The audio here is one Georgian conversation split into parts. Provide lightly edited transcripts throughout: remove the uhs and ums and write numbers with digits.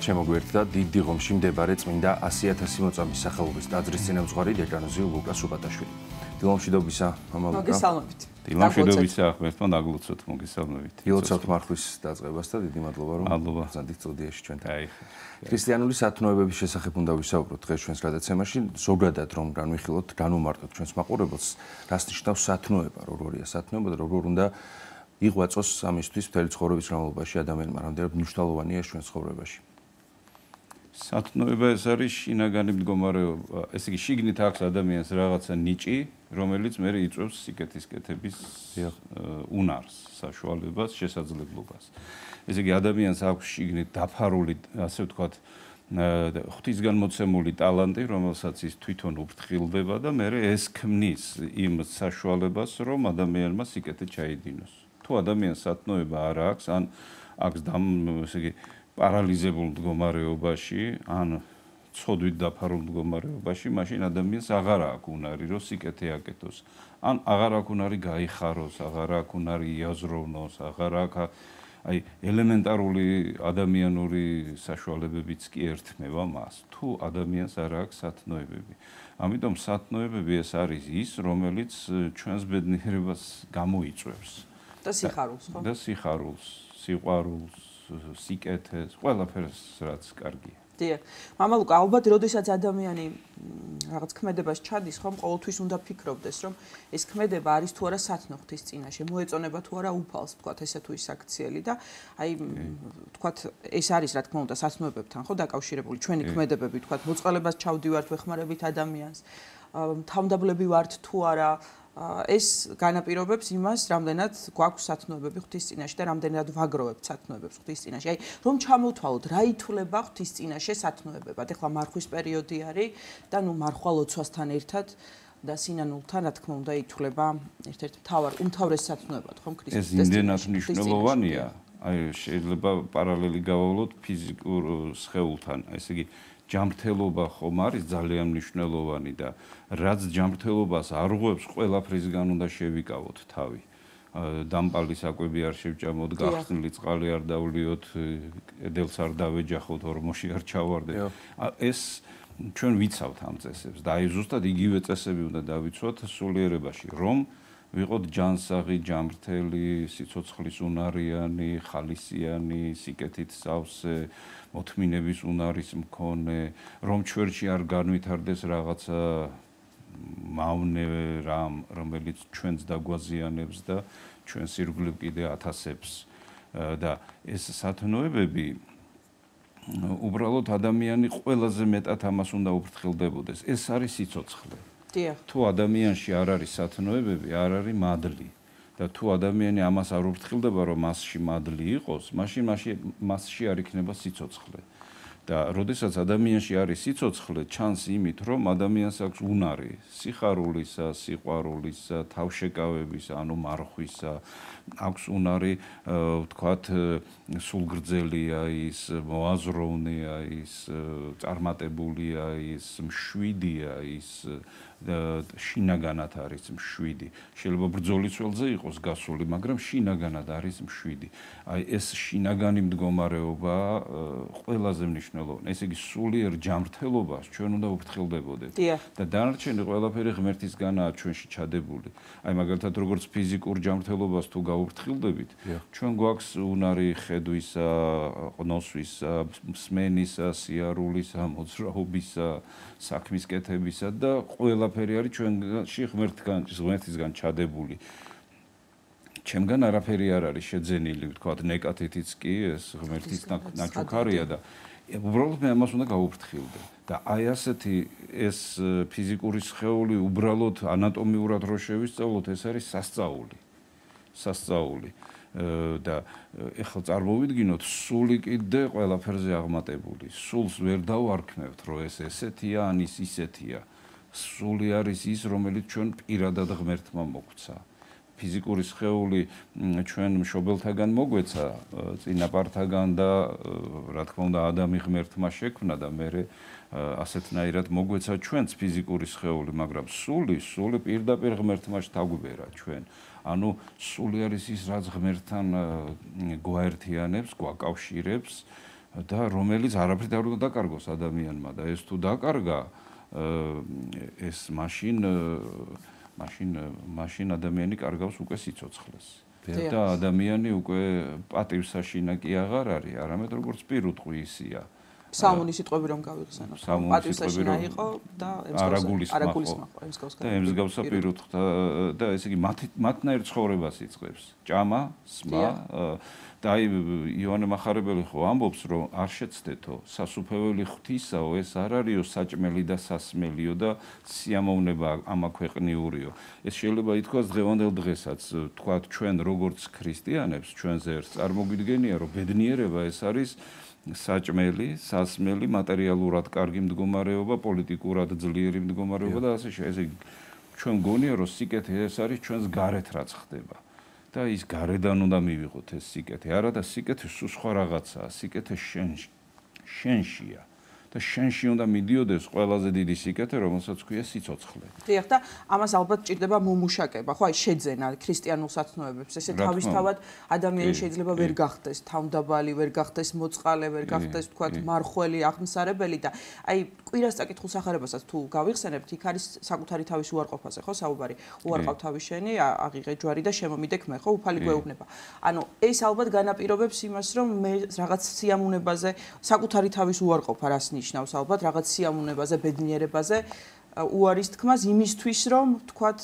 შემოგვერთა დიდი ღომში მდებარე წმინდა 100,000 მოწამის სახელობის ტაძრის წინამძღვარი დეკანოზი ლუკა სუბატაშვილი. დილომშვიდობისა, მამა ლუკა. მოგესალმებით. დილომშვიდობისა, ღმერთმა დაგლოცოთ, მოგესალმებით. ილოცავთ მარხვის დაწყებას და დიდი მადლობა, რომ ბრძანდით წოდიაში ჩვენთან. აი. ქრისტიანული სათნოებების შესახებ უნდა ვისაუბროთ დღეს ჩვენს გადაცემაში, ზოგადად რომ განვიხილოთ, განვმარტოთ ჩვენს მაყურებელს, რას ნიშნავს სათნოება, როგორია სათნოება და როგორ უნდა იღვაწოს ამისთვის მთელი ცხოვრების განმავლობაში ადამიანმა, რამდენად მნიშვნელოვანია ეს ჩვენს ცხოვრებაში. სათნოება ეს არის შინაგანი მდგომარეობა, ესე იგი შიგნით აქვს ადამიანს რაღაცა ნიჭი, რომელიც მე იწვევს სიკეთის კეთების უნარს, საშუალებას, შესაძლებლობას. ესე იგი ადამიანს აქვს შიგნით დაფარული, ასე ვთქვათ, ღვთისგან მოცემული ტალანტი, რომელსაც ის თვითონ უფრთხილდება და მე ეს ქმნის იმ საშუალებას, რომ ადამიანმა სიკეთე ჩაიდინოს. თუ ადამიანს სათნოება არ აქვს, ან აქვს ესე იგი პარალიზებულ მდგომარეობაში, ან ცოდვით დაფარულ მდგომარეობაში, მაშინ ადამიანს აღარ აქვს უნარი, რომ სიკეთე აკეთოს. ან აღარ აქვს უნარი გაიხაროს, აღარ აქვს უნარი იაზროვნოს, აღარ აქვს აი ელემენტარული ადამიანური საშუალებებიც კი ერთმევა მას, თუ ადამიანს არ აქვს სათნოებები. ამიტომ სათნოებები ეს არის ის, რომელიც ჩვენს ბედნიერებას გამოიწვევს. და სიხარულს, ხო? და სიხარულს, სიყვარულს, სიკეთეს, ყველაფერს, რაც კარგია. დიახ. მამა ლუკა, ალბათ, როდესაც ადამიანი რაღაც ქმედებას ჩადის, ხომ ყოველთვის უნდა ფიქრობდეს, რომ ეს ქმედება არის თუ არა სათნო ღვთის წინაშე, მოეწონება თუ არა უფალს, თქვათ, ესე თუ ის აქციელი და აი, თქვათ, ეს არის რა თქმა უნდა სათნოებებთან, ხო, დაკავშირებული ჩვენი ქმედებები, თქვათ, მოწყალებას ჩავდივართ, ვეხმარებით ადამიანს, თავმდაბლები ვართ თუ არა, ეს განაპირობებს იმას, რამდენად გვაქვს სათნოებები ღვთის წინაშე და რამდენად ვაგროვებთ სათნოებებს ღვთის წინაშე. აი, რომ ჩამოვთვალოთ, რა ითვლება ღვთის წინაშე სათნოებებად. ეხლა მარხვის პერიოდი არის და ნუ მარხვა ლოცვასთან ერთად და სინანულთან, რა თქმა უნდა, ითვლება ერთ-ერთ უმთავრეს სათნოებად, ხომ ქრისტეს წინაშე. ეს იმდენად მნიშვნელოვანია, აი შეიძლება პარალელი გავავლოთ ფიზიკურ სხეულთან, ესე იგი ჯანმრთელობა ხომ არის ძალიან მნიშვნელოვანი და რაც ჯანმრთელობას არღვევს, ყველაფრისგან უნდა შევიკავოთ თავი. დამპალი საკვები არ შევჭამოთ, გახსნილი წყალი არ დავლიოთ, კედელს არ დავეჯახოთ, ორმოში არ ჩავარდეთ. ეს ჩვენ ვიცავთ ამ წესებს და აი ზუსტად იგივე წესები უნდა დავიცვათ სულიერებაში, რომ ვიყოთ ჯანსაღი, ჯანმრთელი, სიცოცხლის უნარიანი, ხალისიანი, სიკეთით სავსე, მოთმინების უნარის მქონე, რომ ჩვენში არ განვითარდეს რაღაცა მავნე რამ, რომელიც ჩვენს დაგვაზიანებს და ჩვენს ირგვლივ კიდე ათასებს და ეს სათნოებები უბრალოდ ადამიანი ყველაზე მეტად ამას უნდა უფრთხილდებოდეს. ეს არის სიცოცხლე. თუ ადამიანში არ არის სათნოებები, არ არის მადლი და თუ ადამიანი ამას არ უფრთხილდება, რომ მასში მადლი იყოს, მაშინ მასში არ იქნება სიცოცხლე. და როდესაც ადამიანში არის სიცოცხლე, ჩანს იმით, რომ ადამიანს აქვს უნარი სიხარულისა, სიყვარულისა, თავშეკავებისა, ანუ მარხვისა, აქვს უნარი, ვთქვათ, სულგრძელია ის, მოაზროვნეა ის, წარმატებულია ის, მშვიდია ის, შინაგანად არის მშვიდი. შეიძლება ბრძოლის ველზე იყოს გასული, მაგრამ შინაგანად არის მშვიდი. აი ეს შინაგანი მდგომარეობა ყველაზე მნიშვნელოვანია. ესე იგი სულიერ ჯანმრთელობას ჩვენ უნდა უფრთხილდებოდეთ. და დანარჩენი ყველაფერი ღმერთისგანაა ჩვენში ჩადებული. აი მაგალითად როგორც ფიზიკურ ჯანმრთელობას თუ გაუფრთხილდებით, ჩვენ გვაქვს უნარი ხედვისა, ყნოსვისა, მსმენისა, სიარულისა, მოძრაობისა, საქმის კეთებისა და ყველაფერი არის ჩვენში ღმერთისგან ჩადებული. ჩემგან არაფერი არ არის შეძენილი, ვთქვათ, ნეკათითიც კი ეს ღმერთის ნაჩუქარია და უბრალოდ მე ამას უნდა გავუფრთხილდე. და აი ასეთი ეს ფიზიკური სხეული უბრალოდ ანატომიურად რო შევისწავლოთ, ეს არის სასწაული. და ეხლა წარმოვიდგინოთ, სული კიდე ყველაფერზე აღმატებული. სულს ვერ დავარქმევთ, რომ ეს ესეთია, ან ის ისეთია. სული არის ის, რომელიც ჩვენ პირადად ღმერთმა მოგვცა. ფიზიკური სხეული ჩვენ მშობელთაგან მოგვეცა, წინაპართაგან და რა თქმა უნდა ადამი ღმერთმა შექმნა და მე ასეთნაირად მოგვეცა ჩვენც ფიზიკური სხეული, მაგრამ სული პირდაპირ ღმერთმა შთაგვიბერა ჩვენ. ანუ სული არის ის, რაც ღმერთთან გვაერთიანებს, გვაკავშირებს და რომელიც არაფრით არ უნდა დაკარგოს ადამიანმა და ეს თუ დაკარგა ეს მაშინ ადამიანი კარგავს უკვე სიცოცხლეს და ადამიანი უკვე პატივსაშინა კი აღარ არის, არამედ როგორც პირუტყვი ისია. სამონი სიტყვები რომ გავიხსენოთ. პატივსაშინა იყო და ემსგავსა პირუტყვთა და ესე იგი მათნაირ ცხოვრებას იწყებს. ჭამა, სმა და აი იოანე მახარებელი ხო ამბობს რომ არ შეცდეთო სასუფეველი ღვთისაო ეს არ არისო საჭმელი და სასმელიო და სიამოვნება ამაქვეყნიურიო ეს შეიძლება ითქვას დღევანდელ დღესაც თქვათ ჩვენ როგორც ქრისტიანებს ჩვენ ზერს წარმოგვიდგენია რომ ბედნიერება ეს არის საჭმელი, სასმელი, მატერიალურად კარგი მდგომარეობა, პოლიტიკურად ძლიერი მდგომარეობა და ასე ესე იგი ჩვენ გონია რომ სიკეთე ეს არის ჩვენს გარეთ რაც ხდება. და ის გარედან უნდა მივიღოთ ეს სიკეთე. არა და სიკეთე სულ სხვა რაღაცაა. სიკეთე შენშია. და შენში უნდა მიდიოდეს ყველაზე დიდი სიკეთე, რომელსაც ქვია სიცოცხლე. დიახ და ამას ალბათ ჭირდება მომუშაკება, ხო, აი შეძენა ქრისტიანულ საცნობებს. ესე თავისთავად ადამიანი შეიძლება ვერ გახდეს თავმდაბალი, ვერ გახდეს მოწყალე, ვერ გახდეს თქვათ მარხველი, აღმსარებელი და აი კვირას წაკითხულ სახარებასაც თუ გავიხსენებთ, იქ არის საკუთარი თავის უარყოფაზე, ხო, საუბარი. უარყავ თავის შენი, აღიღე ჯვარი და შემომიდე ქმე, ხო, უფალი გვეუბნება. ანუ ეს ალბათ განაპირობებს იმას, რომ მე რაღაც სიამოვნებაზე საკუთარი თავის უარყოფა რას ნიშნავს ალბათ რაღაც სიამოვნებაზე, ბედნიერებაზე უარის თქმას იმისთვის რომ თქვათ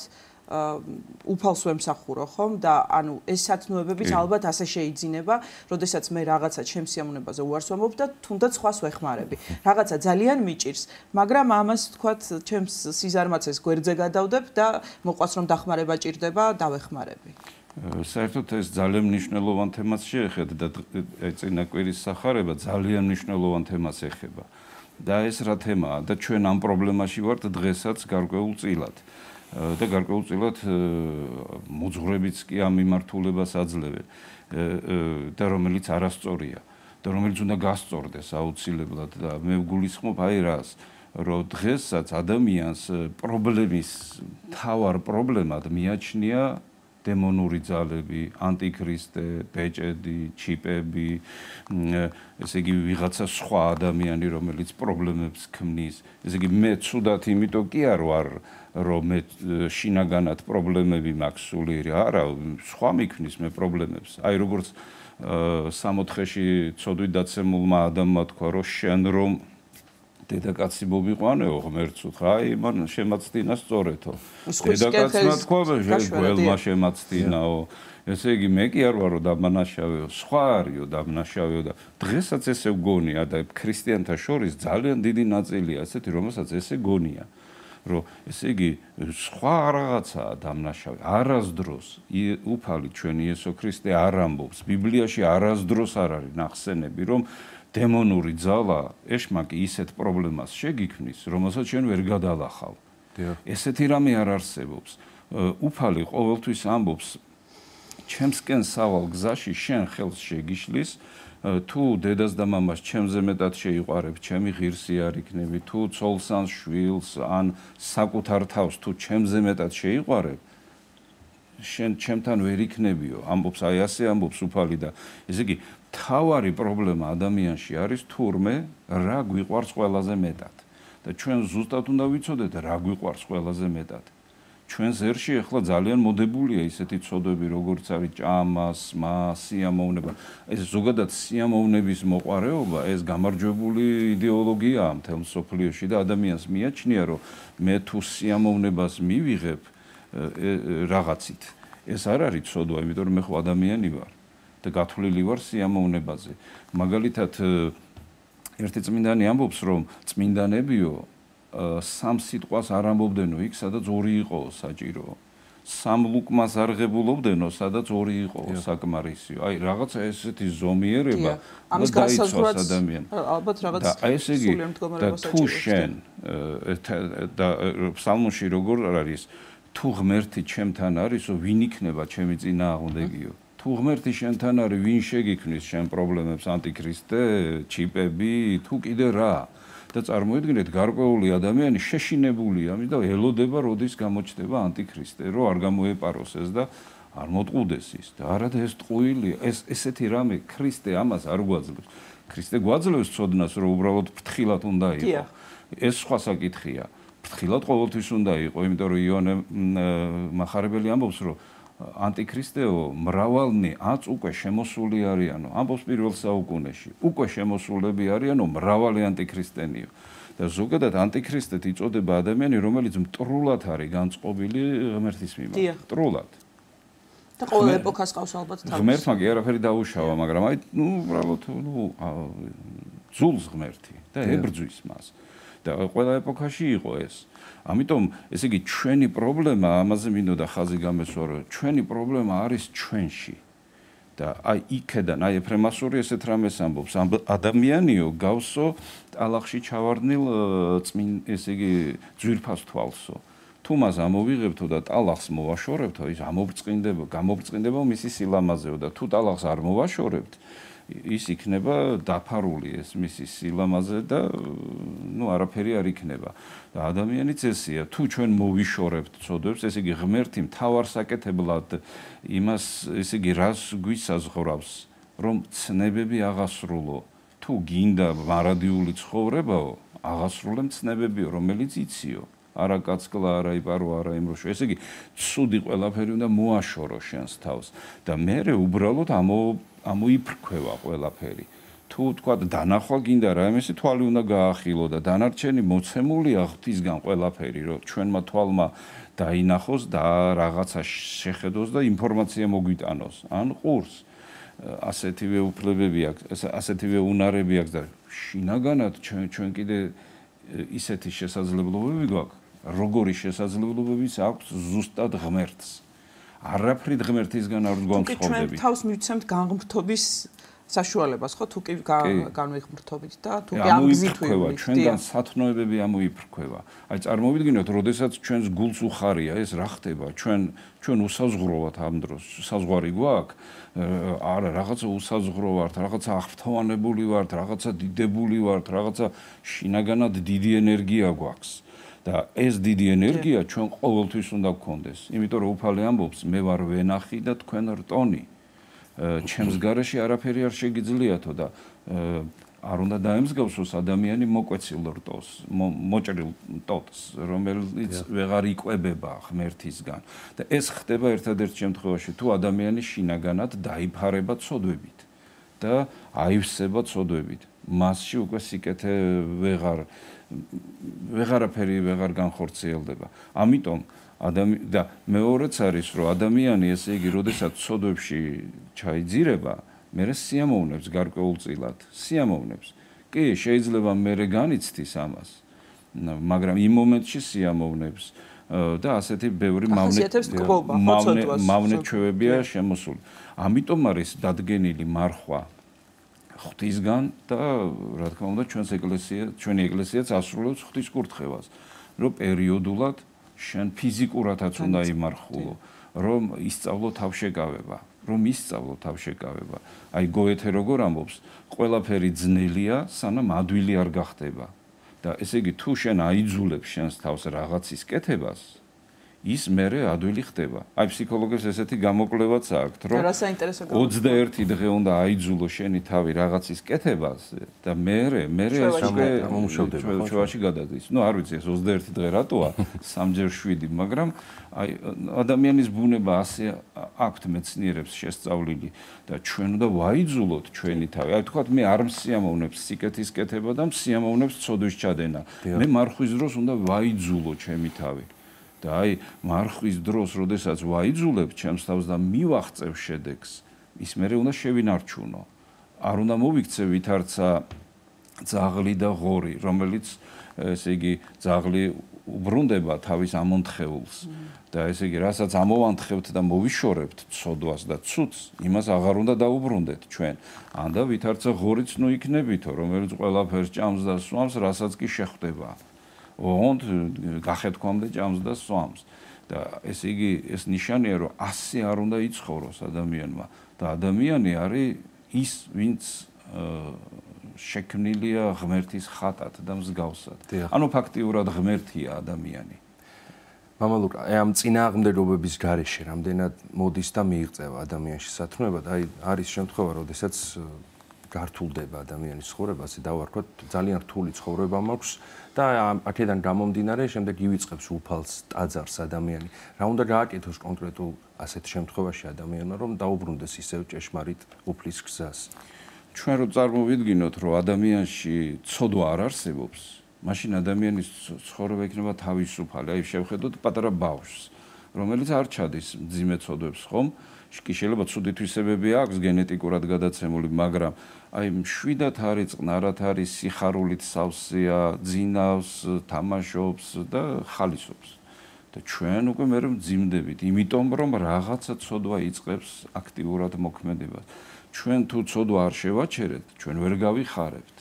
უფალს ვემსახურო ხომ და ანუ ეს სათნოებებიც ალბათ ასე შეიძინება, როდესაც მე რაღაცა ჩემს სიამოვნებაზე უარს ვამბობ და თუნდაც სხვას ვეხმარები. რაღაცა ძალიან მიჭირს, მაგრამ ამას თქვათ ჩემს სიზარმაცეს გვერდზე გადავდებ და მოყვას რომ დახმარება ჭირდება, დავეხმარები. საერთოდ ეს ძალიან მნიშვნელოვან თემას შეეხეთ და წინა კვირის სახარება ძალიან მნიშვნელოვან თემას ეხება. და ეს რა თემაა და ჩვენ ამ პრობლემაში ვართ დღესაც გარკვეულწილად. და გარკვეულწილად მოძღვრებიც კი ამ მიმართულებას აძლევენ და რომელიც არასწორია და რომელიც უნდა გასწორდეს აუცილებლად და მე ვგულისხმობ აი რას რომ დღესაც ადამიანს პრობლემის თავარ პრობლემად მიაჩნია დემონური ძალები, ანტიქრისტე, ბეჭედი, ჩიპები, ესე იგი ვიღაცა სხვა ადამიანი, რომელიც პრობლემებს ქმნის. ესე იგი მე ცუდად იმიტომ კი არ ვარ, რომ მე შინაგანად პრობლემები მაქვს სულიერი. არა, სხვა მიქმნის მე პრობლემებს. აი როგორც 60-ში ცოდვით დაცემულმა ადამიანმა თქვა, რომ შენ რომ დედაკაცი მოვიყვანეო ღმერთსუთ, აი მან შემაცდინა სწორეთო. დედაკაცმა თქვა, გველმა შემაცდინაო. ესე იგი მე კი არ ვარო დამნაშავეო, სხვა არისო დამნაშავეო და დღესაც ესე გონია და ქრისტიანთა შორის ძალიან დიდი ნაწილია ესეთი, რომელსაც ესე გონია. რომ ესე იგი სხვა რაღაცაა დამნაშავე. არასდროს უფალი ჩვენი იესო ქრისტე არ ამბობს. ბიბლიაში არასდროს არ არის ნახსენები, რომ დემონური ძალა ეშმაკი ისეთ პრობლემას შეგიქმნის, რომელსაც ჩვენ ვერ გადალახავ. ესეთი რამე არ არსებობს. უფალი ყოველთვის ამბობს, ჩემსკენ სავალ გზაში შენ ხელს შეგიშლის, თუ დედას და მამას ჩემზე მეტად შეიყვარებ, ჩემი ღირსი არ იქნები, თუ ცოლს ან შვილს ან საკუთარ თავს თუ ჩემზე მეტად შეიყვარებ, შენ ჩემთან ვერ იქნებიო. ამბობს, აი ასე ამბობს უფალი და ესე იგი თავარი პრობლემა ადამიანში არის თურმე რა გვიყვარს ყველაზე მეტად. და ჩვენ ზუსტად უნდა ვიცოდეთ რა გვიყვარს ყველაზე მეტად. ჩვენ ზერში ახლა ძალიან მოდებულია ისეთი ცოდვები, როგორც არის ჭამა, სმა, სიამოვნება. ეს ზოგადად სიამოვნების მოყვარეობა, ეს გამარჯვებული იდეოლოგიაა მთელ მსოფლიოში და ადამიანს მიაჩნია, რომ მე თუ სიამოვნებას მივიღებ რაღაცით, ეს არ არის ცოდვა, იმიტომ რომ მე ხო ადამიანი ვარ. და გათვლილი ვარ სიამოვნებაზე. მაგალითად ერთი წმინდანი ამბობს, რომ წმინდანებიო სამ სიტყვას არ ამბობდენო იქ, სადაც ორი იყო საჭირო. სამ ლუკმას არ ღებულობდენო, სადაც ორი იყო საკმარისიო. აი რაღაცა ესეთი ზომიერება ამის განსაზღვრაც ადამიანს. ალბათ რაღაც სულიერ მდგომარეობას აჭირებს. თუ შენ და ფსალმოში როგორ არის, თუ ღმერთი ჩემთან არისო, ვინ იქნება ჩემი წინააღმდეგიო? თუ ღმერთი შენთან არის, ვინ შეგიქმნის შენ პრობლემებს, ანტიქრისტე, ჩიპები, თუ კიდე რა? და წარმოიდგინეთ, გარკვეული ადამიანი შეშინებულია ამის და ელოდება, როდის გამოჩნდება ანტიქრისტე, რომ არ გამოეპაროს ეს და არ მოტყუდეს ის და არა და ეს ტყუილია, ესეთი რამე ქრისტე ამას არ გვაძლევს. ქრისტე გვაძლევს ცოდნას, რომ უბრალოდ ფრთხილად უნდა იყო. ეს სხვა საკითხია. ფრთხილად ყოველთვის უნდა იყო, იმიტომ რომ იოანე მახარებელი ამბობს, რომ ანტიქრისტეო მრავალნი აწ უკვე შემოსული არიანო. ამბობს პირველ საუკუნეში. უკვე შემოსულები არიანო მრავალი ანტიქრისტენიო. და ზოგადად ანტიქრისტეთ იწოდება ადამიანი, რომელიც მტრულად არის განწყობილი ღმერთის მიმართ. მტრულად. და ყოველ ეპოქას ყავს ალბათ თავის. ღმერთმა კი არაფერი დაუშავა, მაგრამ აი, უბრალოდ, ძულს ღმერთი და ებრძვის მას. და ყველა ეპოქაში იყო ეს. ამიტომ, ესე იგი, ჩვენი პრობლემა, ამაზე მინდოდა ხაზი გამესვა, რომ ჩვენი პრობლემა არის ჩვენში. და აი იქედან, აი ეფრემ მასური ესეთ რამეს ამბობს, ადამიანიო გავსო ტალახში ჩავარდნილ ესე იგი, ძვირფას თვალსო. თუ მას ამოვიღებთო და ტალახს მოვაშორებთო, ის გამობრწყინდება მისი სილამაზეო და თუ ტალახს არ მოვაშორებთ, ის იქნება დაფარული ეს მისი სილამაზე და არაფერი არ იქნება. და ადამიანიც ესეა, თუ ჩვენ მოვიშორებთ ცოდვებს, ესე იგი ღმერთი მთავარსაკეთებლად იმას, ესე იგი რას გვისაზღვრავს, რომ ცნებები აღასრულო. თუ გინდა მარადიული ცხოვრებაო, აღასრულე ცნებებიო, რომელიც იციო. არა კაცკლა, არა იპარო, არა იმროშო. ესე იგი, ცუდი ყველაფერი უნდა მოაშორო შენს თავს და მე უბრალოდ ამოიფრქვევა ყველაფერი. თუ თქვა დანახვა გინდა რა, იმისი თვალი უნდა გაახილო და დანარჩენი მოცემულია ღვთისგან ყველაფერი, რომ ჩვენმა თვალმა დაინახოს და რაღაცა შეხედოს და ინფორმაცია მოგვიტანოს. ან ყურს ასეთივე უფლებები აქვს, ასეთივე უნარები აქვს და შინაგანად ჩვენ კიდე ისეთი შესაძლებლობები გვაქვს, როგორი შესაძლებლობებიც აქვს ზუსტად ღმერთს. არაფრით ღმერთისგან არ გვამსხობდები. ჩვენ თავს მივცემთ განღმრთობის საშუალებას, ხო? თუ კი განვიღმრთობით და თუ კი ამგზით ვიყავით. ჩვენგან სათნოებები ამოიფრქვევა. აი წარმოვიდგინოთ, როდესაც ჩვენს გულს უხარია, ეს რა ხდება? ჩვენ უსაზღვროვად ამ დროს, საზღვარი გვაქვს? არა, რაღაცა უსაზღვრო ვართ, რაღაცა აღფრთოვანებული ვართ, რაღაცა დიდებული ვართ, რაღაცა შინაგანად დიდი ენერგია გვაქვს. და ეს დიდი ენერგია ჩვენ ყოველთვის უნდა გქონდეს. იმიტომ რომ უფალი ამბობს, მე ვარ ვენახი და თქვენ რტონი. ჩემს გარეშე არაფერი არ შეგიძლიათო და არ უნდა დაემსგავსოს ადამიანი მოკვეცილ რტოს, მოჭრილ ტოტს, რომელიც ვეღარ იკვებება ღმერთისგან. და ეს ხდება ერთადერთ შემთხვევაში, თუ ადამიანი შინაგანად დაიფარება ცოდვებით და აივსება ცოდვებით. მასში უკვე სიკეთე ვეღარაფერი ვეღარ განხორციელდება. ამიტომ და მეორეც არის, რომ ადამიანი, ესე იგი, როდესაც ცოდვებში ჩაიძირება, მერე სიამოვნებს გარკვეულწილად, სიამოვნებს. კი, შეიძლება მერე განიცდის ამას, მაგრამ იმ მომენტში სიამოვნებს და ასეთი ბევრი მავნეჩვევებია შემოსული. ამიტომ არის დადგენილი მარხვა ღვთისგან და რა თქმა უნდა ჩვენი ეკლესიაც ასრულებს ღვთის კურთხევას, რომ პერიოდულად შენ ფიზიკურადაც უნდა იმარხულო, რომ ისწავლო თავშეკავება, აი გოეთე როგორ ამბობს, ყველაფერი ძნელია, სანამ ადვილი არ გახდება. და ესე იგი, თუ შენ აიძულებ შენს თავს რაღაცის კეთებას, ის მერე ადვილი ხდება. აი ფსიქოლოგებს ესეთი გამოკვლევაც აქვს, რომ 21 დღე უნდა აიძულო შენი თავი რაღაცის კეთებას და მერე ეს უკვე ჩვევაში გადადის. არ ვიცი ეს 21 დღე რატოა, 3-ჯერ 7, მაგრამ აი ადამიანის ბუნება ასე აქვთ მეცნიერებს შესწავლილი და ჩვენ უნდა ვაიძულოთ ჩვენი თავი. აი თქვათ მე არ მსიამოვნებს სიკეთის კეთება და მსიამოვნებს ცოდვის ჩადენა. მე მარხვის დროს უნდა ვაიძულო ჩემი თავი. და აი მარხვის დროს, როდესაც ვაიძულებ ჩემს თავს და მივაღწევ შედეგს, ის მერე უნდა შევინარჩუნო. არ უნდა მოვიქცე ვითარცა ძაღლი და ღორი, რომელიც ესე იგი ძაღლი უბრუნდება თავის ამონთხეულს და ესე იგი რასაც ამოვანთხევთ და მოვიშორებთ ცოდვას და ცუდს, იმას აღარ უნდა დაუბრუნდეთ ჩვენ. ან და ვითარცა ღორიც ნუ იქნებითო, რომელიც ყველაფერს ჭამს და სვამს, რასაც კი შეხვდება. ოღონდ გახეთქვამდე ჭამს და სვამს. და ესე იგი ეს ნიშანია, რომ ასე არ უნდა იცხოვროს ადამიანმა და ადამიანი არის ის, ვინც შექმნილია ღმერთის ხატად და მსგავსად. ანუ ფაქტიურად ღმერთია ადამიანი. მამა ლუკა, ამ წინააღმდეგობების გარეშე რამდენად მოდის და მიიღწევა ადამიანში სათნოება და აი არის შემთხვევა, როდესაც გართულდება ადამიანის ცხოვრება, ასე დავარქვათ, ძალიან რთული ცხოვრება მაქვს და აქედან გამომდინარე, შემდეგ ივიწყებს უფალს, ტაძარს ადამიანი. რა უნდა გააკეთოს კონკრეტულ ასეთ შემთხვევაში ადამიანმა, რომ დაუბრუნდეს ისევ ჭეშმარიტ უფლის გზას? ჩვენ რო წარმოვიდგინოთ, რომ ადამიანში ცოდვა არ არსებობს, მაშინ ადამიანის ცხოვრება იქნება თავისუფალი. აი შევხედოთ პატარა ბავშვს, რომელიც არ ჩადის მძიმე ცოდვებს, ხომ? კი შეიძლება ცუდი თვისებები აქვს გენეტიკურად გადაცემული, მაგრამ აი მშვიდად არის, წყნარად არის, სიხარულით სავსეა, ძინავს, თამაშობს და ხალისობს. და ჩვენ უკვე მერე მძიმდებით, იმიტომ რომ რაღაცა ცოდვა იწყებს აქტიურად მოქმედებას. ჩვენ თუ ცოდვა არ შევაჩერეთ, ჩვენ ვერ გავიხარებთ.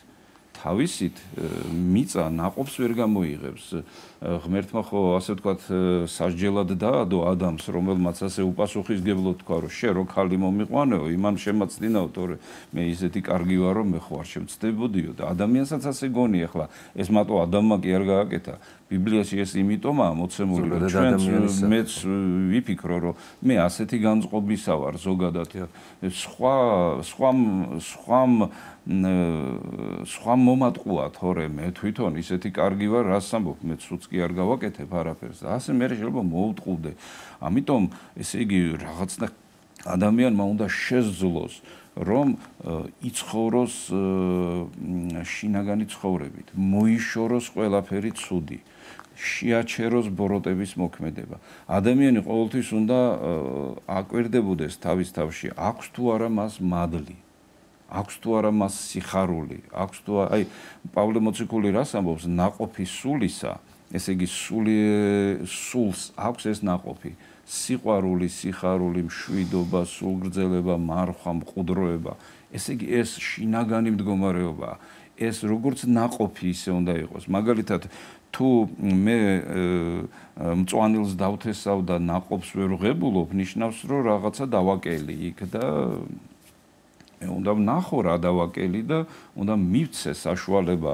თავისით მიწა ნაყოფს ვერ გამოიღებს. ღმერთმა ხო ასე ვთქვათ სასჯელად დაადო ადამიანს, რომელმაც ასე უპასუხისგებლად თქვა, რომ შე რო ხალი მომიყვანეო, იმან შემაცდინაო, თორე მე ისეთი კარგი ვარ, რომ მე ხო არ შემცდებოდიო და ადამიანსაც ასე გონი ახლა. ეს მარტო ადამიანმა კი არ გააკეთა. ბიბლიაში ეს იმიტომაა მოცემული, რომ ჩვენ მეც ვიფიქრო, რომ მე ასეთი განწყობისა ვარ ზოგადად. სხვა მომატყუა, თორე მე თვითონ ისეთი კარგი ვარ, რას ამბობ, მე ცუც კი არ გავაკეთებ არაფერს. ასე მე შეიძლება მოვუტყუდე. ამიტომ ესე იგი რაღაცნა ადამიანმა უნდა შესძლოს, რომ იცხოვროს შინაგანი ცხოვრებით, მოიშოროს ყველაფერი ცუდი. შეაჩეროს ბოროტების მოქმედება. ადამიანი ყოველთვის უნდა აკვირდებოდეს თავის თავში, აქვს თუ არა მას მადლი, აქვს თუ არა მას სიხარული, აქვს თუ აი პავლე მოციქული რას ამბობს, ნაყოფი სულისა, ესე იგი სულს აქვს ეს ნაყოფი, სიყვარული, სიხარული, მშვიდობა, სულგრძელება, მარხვა, მყუდროება. ესე იგი ეს შინაგანი მდგომარეობაა. ეს როგორც ნაყოფი ისე უნდა იყოს. მაგალითად თუ მე მწვანილს დავთესავ და ნაყოფს ვერ ვღებულობ, ნიშნავს რომ რაღაცა დავაკელი იქ და მე უნდა ვნახო რა დავაკელი და უნდა მივცე საშუალება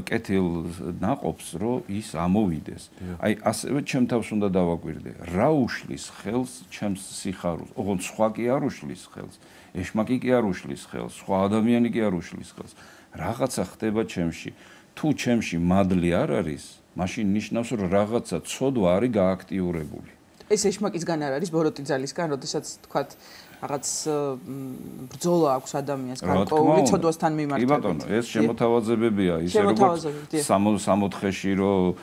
კეთილ ნაყოფს რომ ის ამოვიდეს. აი ასევე ჩემ თავს უნდა დავაკვირდე, რა უშლის ხელს ჩემს სიხარულს, ოღონდ სხვა კი არ უშლის ხელს, ეშმაკი კი არ უშლის ხელს, სხვა ადამიანი კი არ უშლის ხელს. რაღაცა ხდება ჩემში. თუ ჩემში მადლი არ არის, მაშინ ნიშნავს რომ რაღაცა ცოდვა არის გააქტიურებული. ეს ეშმაკისგან არ არის ბოროტი ძალისგან, როდესაც თქვათ რაღაც ბრძოლა აქვს ადამიანს გარკვეული ცოდვასთან მიმართებით. კი ბატონო, ეს შემოთავაზებებია, ისე როგორც 64-ში რომ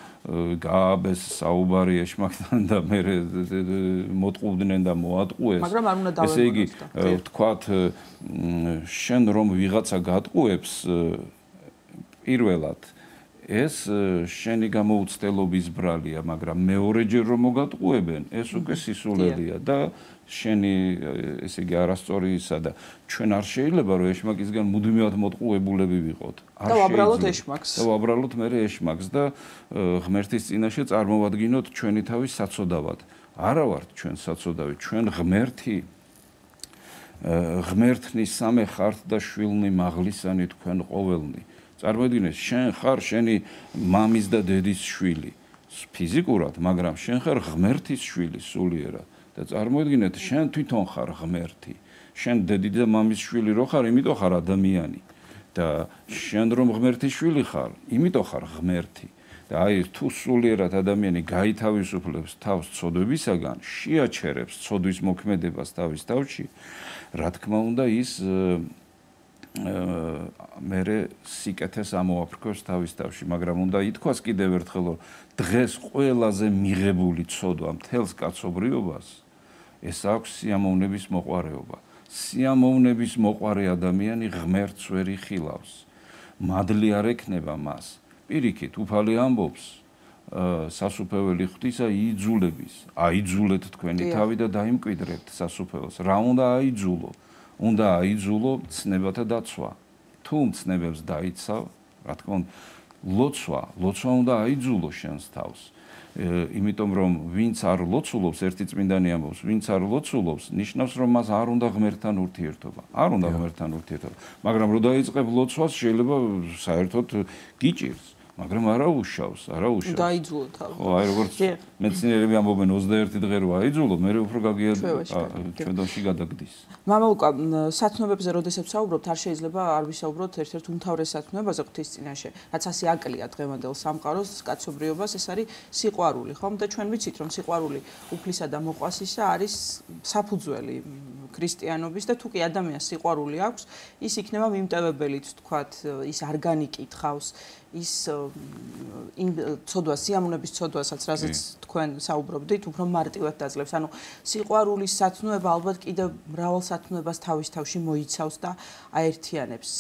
გააბეს საუბარი ეშმაკთან და მე მოტყუდნენ და მოატყუეს. მაგრამ არ უნდა დავემონოს. ესე იგი, ვთქვათ, შენ რომ ვიღაცა გატყუებს პირველად ეს შენი გამოუცდელობის ბრალია, მაგრამ მეორეჯერ რომ მოგატყუებენ, ეს უკვე სისულელია და შენი ესე იგი არასწორი ისა და ჩვენ არ შეიძლება რომ ეშმაკისგან მუდმივად მოტყუებულები ვიყოთ. და ვაბრალოთ ეშმაკს. და ვაბრალოთ მე ეშმაკს და ღმერთის წინაშე წარმოვადგინოთ ჩვენი თავი საცოდავად. არა ვართ ჩვენ საცოდავი, ჩვენ ღმერთნის სამე ხართ და შვილნი მაღლისანი თქვენ ყოველნი. წარმოიდგინე, შენ ხარ შენი მამის და დედის შვილი, ფიზიკურად, მაგრამ შენ ხარ ღმერთის შვილი სულიერად. და წარმოიდგინეთ, შენ თვითონ ხარ ღმერთი. შენ დედი და მამის შვილი რო ხარ, იმიტომ ხარ ადამიანი. და შენ რომ ღმერთის შვილი ხარ, იმიტომ ხარ ღმერთი. და აი თუ სულიერად ადამიანი გაითავისუფლებს თავს ცოდვებისაგან, შეაჩერებს ცოდვის მოქმედებას თავის თავში, რა თქმა უნდა ის მერე სიკეთეს ამოაფრქვევს თავის თავში, მაგრამ უნდა ითქვას კიდევ ერთხელ, რომ დღეს ყველაზე მიღებული ცოდვა მთელს კაცობრიობას ეს აქვს სიამოვნების მოყვარეობა. სიამოვნების მოყვარე ადამიანი ღმერთს ვერ იხილავს. მადლი არ ექნება მას. პირიქით, უფალი ამბობს, სასუფეველი ღვთისა იძულების. აიძულეთ თქვენი თავი და დაიმკვიდრებთ სასუფეველს. რა უნდა აიძულო? უნდა აიძულო ცნებათა დაცვა. თუ ცნებებს დაიცავ, რა თქმა უნდა, ლოცვა უნდა აიძულო შენს თავს. იმიტომ რომ ვინც არ ლოცულობს, ერთი წმინდანი ამბობს, ვინც არ ლოცულობს, ნიშნავს რომ მას არ უნდა ღმერთთან ურთიერთობა. არ უნდა ღმერთთან ურთიერთობა. მაგრამ რო დაიწყებ ლოცვას, შეიძლება საერთოდ გიჭირს. მაგრამ არა უშავს. დაიძულო თავი. ხო, აი როგორც მეცნიერები ამბობენ 21 დღე რო აიძულო, მე უფრო ჩვენდაში გადაგდის. მამა ლუკა, სათნოებებზე როდესაც ვსაუბრობთ, არ შეიძლება არ ვისაუბროთ ერთ-ერთ უმთავრეს სათნოებაზე ღვთის წინაშე, რაც ასე აკლია დღევანდელ სამყაროს კაცობრიობას, ეს არის სიყვარული, ხომ? და ჩვენ ვიცით, რომ სიყვარული უფლისა და მოყვასისა არის საფუძველი ქრისტიანობის და თუ კი ადამიანს სიყვარული აქვს, ის იქნება მიმტევებელიც, თქვათ, ის არ განიკითხავს, ის იმ ცოდვას, სიამოვნების ცოდვასაც, რასაც თქვენ საუბრობდით, უფრო მარტივად დაძლევს. ანუ სიყვარულის სათნოება ალბათ კიდევ მრავალ სათნოებას თავის თავში მოიცავს და აერთიანებს.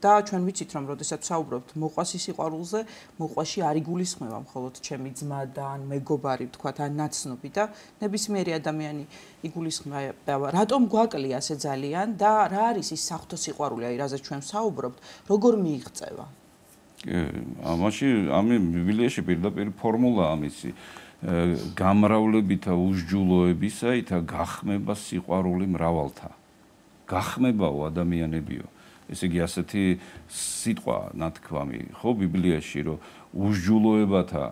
და ჩვენ ვიცით, რომ როდესაც საუბრობთ მოყვასის სიყვარულზე, მოყვაში არ იგულისხმება მხოლოდ ჩემი ძმა და ან მეგობარი, თქვათ, ან ნაცნობი და ნებისმიერი ადამიანი იგულისხმება. რატომ გვაკლია ასე ძალიან და რა არის ის საღვთო სიყვარული, აი რაზეც ჩვენ საუბრობთ, როგორ მიიღწევა? ამაში ბიბლიაში პირდაპირ ფორმულა ამისი გამრავლებითა უსჯულოებისაითა გახმება სიყვარული მრავალთა. გახმებაო ადამიანებიო. ესე იგი ასეთი სიტყვა ნათქვამი ხო ბიბლიაში რომ უსჯულოებათა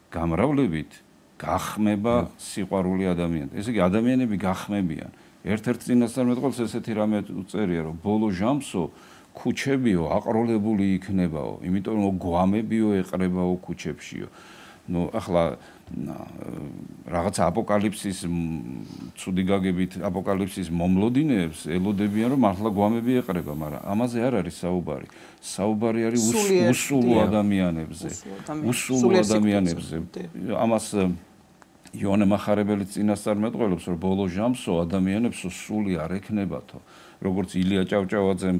გამრავლებით გახმება სიყვარული ადამიანთა. ესე იგი ადამიანები გახმებიან. ერთ-ერთ წინასწარმეტყველს ესეთი რამე უწერია რომ ბოლო ჟამსო ქუჩებიო აყროლებული იქნებაო, იმიტომ რომ გვამებიო ეყრებაო ქუჩებშიო. ნუ ახლა რაღაცა აპოკალიფსის ცუდი გაგებით აპოკალიფსის მომლოდინეებს ელოდებიან რომ მართლა გვამები ეყრება, მაგრამ ამაზე არ არის საუბარი. საუბარი არის უსულო ადამიანებზე. უსულო ადამიანებზე. ამას იოანე მახარებელი წინასწარმეტყველებს რომ ბოლო ჟამსო ადამიანებს სული არ ექნებათო. როგორც ილია ჭავჭავაძემ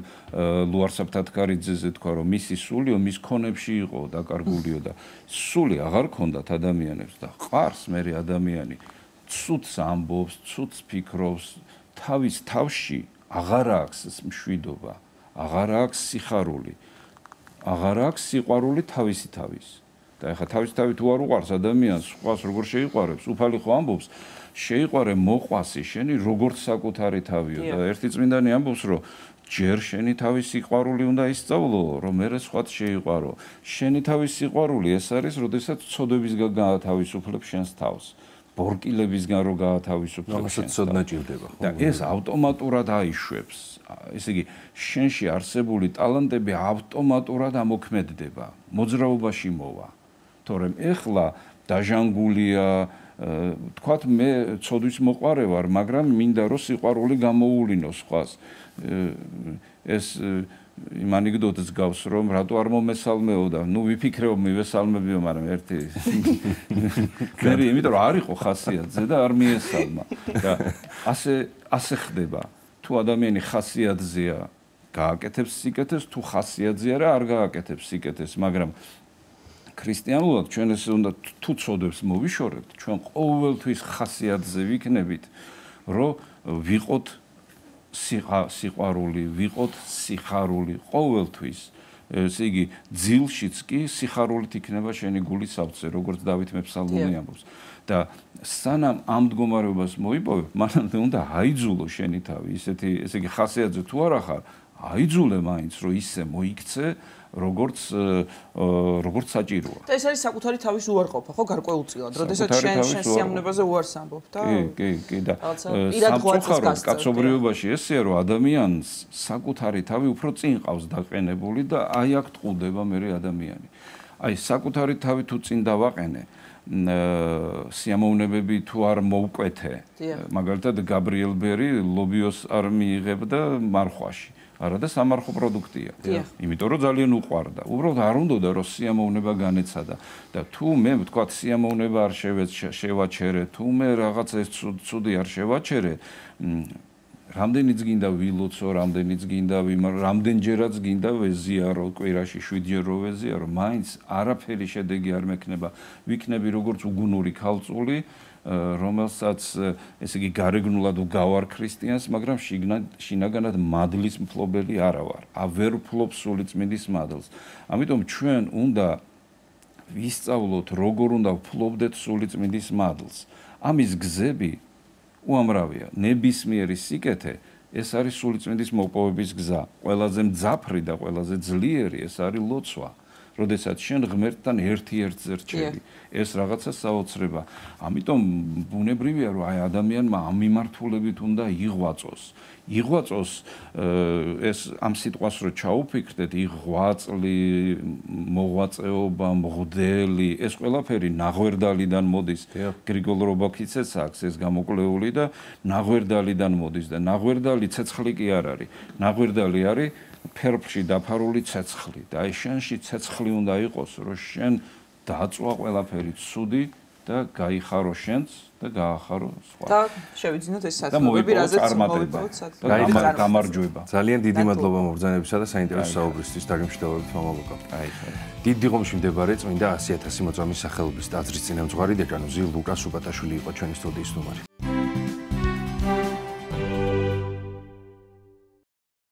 ლუარსაბთათქარიძეზე თქვა რომ მისი სულიო მის ქონებში იყო დაკარგულიო და სული აღარ ქონდათ ადამიანებს და ყარს მე ადამიანი ცუდს ამბობს, ცუდს ფიქრობს, თავის თავში აღარ აქვს მშვიდობა, აღარ აქვს სიხარული, აღარ აქვს სიყვარული თავისი თავის. და ეხლა თავის თავი თუ არ უყვარს ადამიანს, სხვას როგორ შეიყვარებს? უფალი ხო ამბობს შეიყვარე მოყვასი შენი როგორც საკუთარი თავიო და ერთი წმინდანი ამბობს რომ ჯერ შენი თავის სიყვარული უნდა ისწავლო რომ მერე სხვაც შეიყვარო. შენი თავის სიყვარული ეს არის როდესაც ცოდვებისგან გაათავისუფლებ შენს თავს. ბორკილებისგან რო გაათავისუფლებ შენს ცოდნა ჭირდება. და ეს ავტომატურად აიშვებს. ესე იგი შენში არსებული ტალანტები ავტომატურად ამოქმედდება. მოძრაობაში მოვა. თორემ ეხლა დაჟანგულია თქვათ მე ცოდვის მოყარე ვარ, მაგრამ მინდა რომ სიყვარული გამოუვლინო სხვას. ეს იმ ანეკდოტს გავს რომ რატო არ მომესალმეო და ნუ ვიფიქრეო მივესალმებიო, მაგრამ ერთი მერი იმიტომ რომ არ იყო ხასიათზე და არ მიესალმა. და ასე ხდება. თუ ადამიანი ხასიათზეა, გააკეთებს სიკეთეს, თუ ხასიათზე არ გააკეთებს სიკეთეს, მაგრამ ქრისტიანულად ჩვენ ესე უნდა თუ ცოდებს მოვიშორებთ, ჩვენ ყოველთვის ხასიათზე ვიქნებით, რომ ვიყოთ სიყვარული, ვიყოთ სიხარული ყოველთვის. ესე იგი ძილშიც კი სიხარულით იქნება შენი გული საბწე, როგორც დავით მეფსალმონი ამბობს. და სანამ ამ მდგომარეობას მოიპოვებ, მანამდე უნდა აიძულო შენი თავი. ესე იგი ხასიათზე თუ არ ახარ, აიძულე მაინც რომ ისე მოიქცე როგორც საჭიროა. და ეს არის საკუთარი თავის უარყოფა, ხო, გარკვეულწილად. როდესაც შენ სიამოვნებაზე უარს ამბობ და კი და სამწუხაროდ კაცობრიობაში ესეა რომ ადამიანს საკუთარი თავი უფრო წინ ყავს დაყენებული და აი აქ ტყუდება მერე ადამიანი. აი საკუთარი თავი თუ წინ დავაყენე სიამოვნებები თუ არ მოვკვეთე. მაგალითად გაბრიელ ბერი ლობიოს არ მიიღებდა მარხვაში. არა და სამარხო პროდუქტია. იმიტომ რომ ძალიან უყვარდა. უბრალოდ არ უნდოდა რომ სიამოვნება განეცადა და თუ მე ვთქვათ სიამოვნება არ შევაჩერე, თუ მე რაღაც ეს ცუდი არ შევაჩერე, რამდენიც გინდა ვილოცო, რამდენიც გინდა რამდენჯერაც გინდა ვეზიარო, კვირაში 7-ჯერ რო ვეზიარო, მაინც არაფერი შედეგი არ მექნება. ვიქნები როგორც უგუნური ქალწული, რომელსაც ესე იგი გარეგნულად ვგავარ ქრისტიანს, მაგრამ შინაგანად მადლის მფლობელი არა ვარ. ვერ ვფლობ სულიწმინდის მადლს. ამიტომ ჩვენ უნდა ვისწავლოთ როგორ უნდა ვფლობდეთ სულიწმინდის მადლს. ამის გზები უამრავია. ნებისმიერი სიკეთე ეს არის სულიწმინდის მოპოვების გზა. ყველაზე მძაფრი და ყველაზე ძლიერი ეს არის ლოცვა. როდესაც შენ ღმერთთან ერთ-ერთზე რჩები. ეს რაღაცა საოცრება. ამიტომ ბუნებრივია, რომ აი ადამიანმა ამ მიმართულებით უნდა იღვაწოს. იღვაწოს ეს ამ სიტყვას რო ჩაუფიქრდეთ, იღვაწლი, მოღვაწეობა, მღვდელი, ეს ყველაფერი ნაღვერდალიდან მოდის. გრიგოლ რობაქიცეც აქვს ეს გამოკვლეული და ნაღვერდალიდან მოდის და ნაღვერდალი ცეცხლი კი არ არის. ნაღვერდალი არის ფერფლში დაფარული ცეცხლი და აი შენში ცეცხლი უნდა იყოს, რომ შენ დააწვა ყველაფერი ცუდი და გაიხარო შენც და გაახარო სხვა. და შევიძინოთ ეს სათნოები, რაზეც მოვიპოვოთ სათნოები. გამარჯვება. ძალიან დიდი მადლობა მობრძანებისა და საინტერესო საუბრისთვის დაგემშვიდობებით მამა ლუკა. დიდ დიღომში მდებარე წმინდა 100,000 მოწამის სახელობის ტაძრის წინამძღვარი დეკანოზი ლუკა სუბატაშვილი იყო ჩვენი სტუდიის სტუმარი.